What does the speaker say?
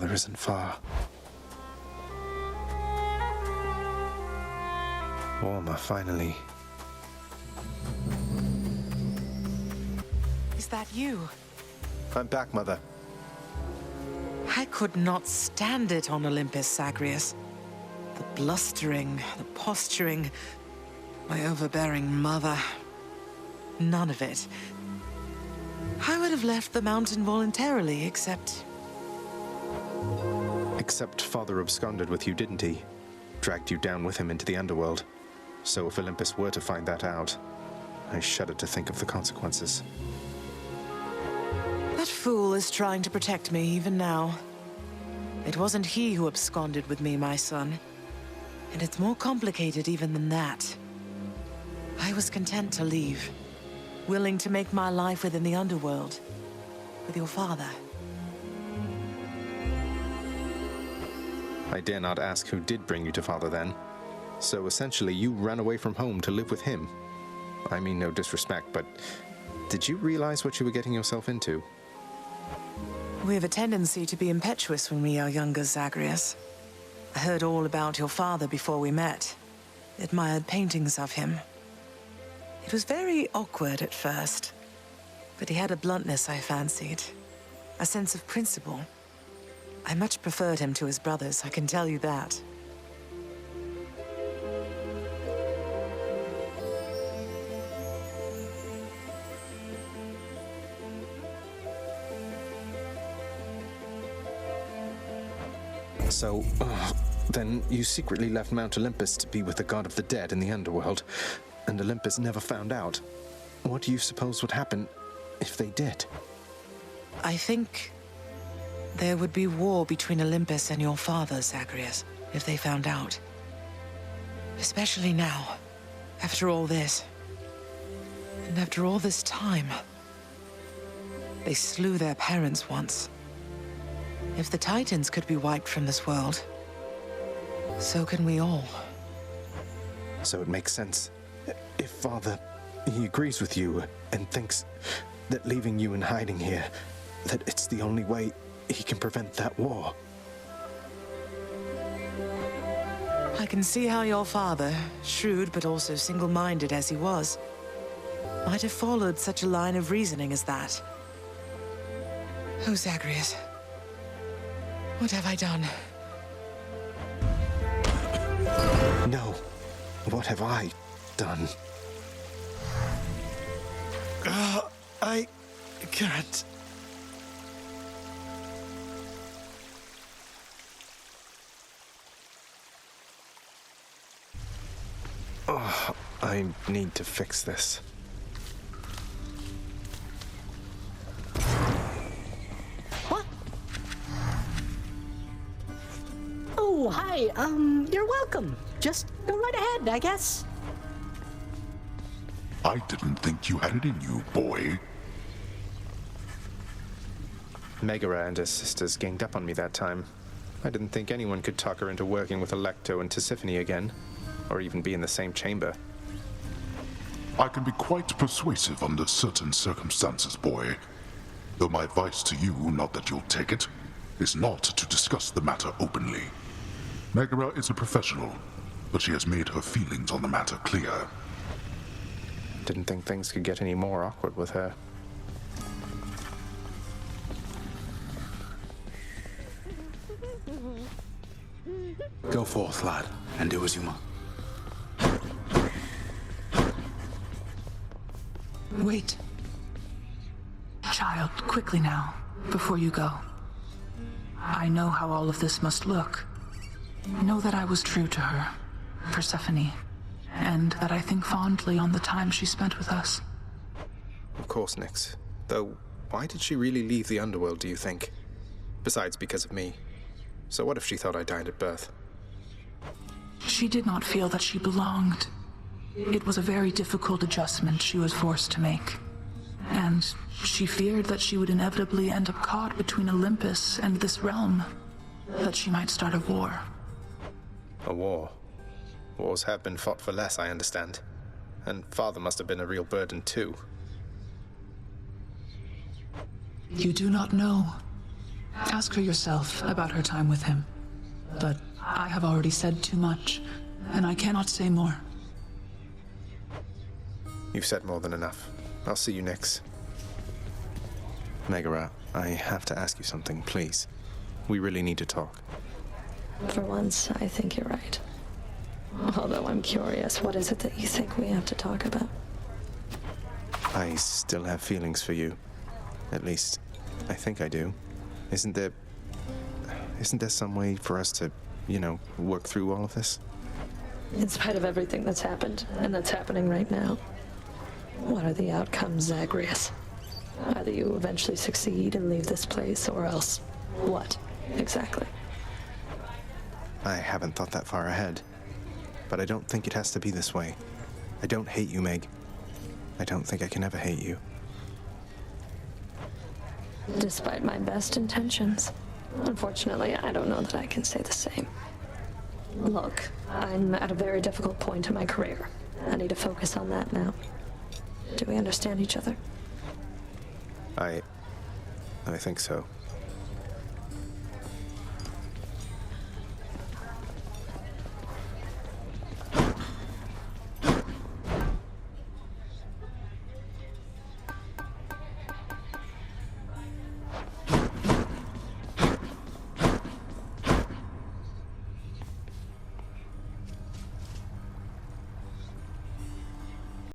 father isn't far. Warmer, finally. Is that you? I'm back, Mother. I could not stand it on Olympus, Zagreus. The blustering, the posturing, my overbearing mother. None of it. I would have left the mountain voluntarily, except... Except Father absconded with you, didn't he? Dragged you down with him into the underworld. So if Olympus were to find that out, I shudder to think of the consequences. That fool is trying to protect me even now. It wasn't he who absconded with me, my son. And it's more complicated even than that. I was content to leave, willing to make my life within the underworld, with your father. I dare not ask who did bring you to Father then. So essentially you ran away from home to live with him. I mean no disrespect, but did you realize what you were getting yourself into? We have a tendency to be impetuous when we are younger, Zagreus. I heard all about your father before we met. Admired paintings of him. It was very awkward at first, but he had a bluntness I fancied. A sense of principle. I much preferred him to his brothers, I can tell you that. So, then you secretly left Mount Olympus to be with the god of the dead in the underworld, and Olympus never found out. What do you suppose would happen if they did? I think there would be war between Olympus and your father, Zagreus, if they found out. Especially now, after all this. And after all this time. They slew their parents once. If the Titans could be wiped from this world, so can we all. So it makes sense. If Father, he agrees with you and thinks that leaving you in hiding here, that it's the only way he can prevent that war. I can see how your father, shrewd but also single-minded as he was, might have followed such a line of reasoning as that. Oh, Zagreus. What have I done? No. What have I done? I can't. Oh, I need to fix this. Oh, hi. You're welcome. Just go right ahead, I guess. I didn't think you had it in you, boy. Megara and her sisters ganged up on me that time. I didn't think anyone could talk her into working with Alecto and Tisiphone again, or even be in the same chamber. I can be quite persuasive under certain circumstances, boy. Though my advice to you, not that you'll take it, is not to discuss the matter openly. Megara is a professional, but she has made her feelings on the matter clear. Didn't think things could get any more awkward with her. Go forth, lad, and do as you must. Wait. Child, quickly now, before you go. I know how all of this must look. Know that I was true to her, Persephone, and that I think fondly on the time she spent with us. Of course, Nyx. Though, why did she really leave the underworld, do you think? Besides, because of me. So what if she thought I died at birth? She did not feel that she belonged. It was a very difficult adjustment she was forced to make. And she feared that she would inevitably end up caught between Olympus and this realm. That she might start a war. A war? Wars have been fought for less, I understand. And Father must have been a real burden, too. You do not know. Ask her yourself about her time with him. But I have already said too much, and I cannot say more. You've said more than enough. I'll see you next. Megara, I have to ask you something, please. We really need to talk. For once, I think you're right. Although I'm curious, what is it that you think we have to talk about? I still have feelings for you. At least, I think I do. Isn't there some way for us to, work through all of this? In spite of everything that's happened, and that's happening right now, what are the outcomes, Zagreus? Either you eventually succeed and leave this place, or else what, exactly? I haven't thought that far ahead. But I don't think it has to be this way. I don't hate you, Meg. I don't think I can ever hate you. Despite my best intentions. Unfortunately, I don't know that I can say the same. Look, I'm at a very difficult point in my career. I need to focus on that now. Do we understand each other? I think so.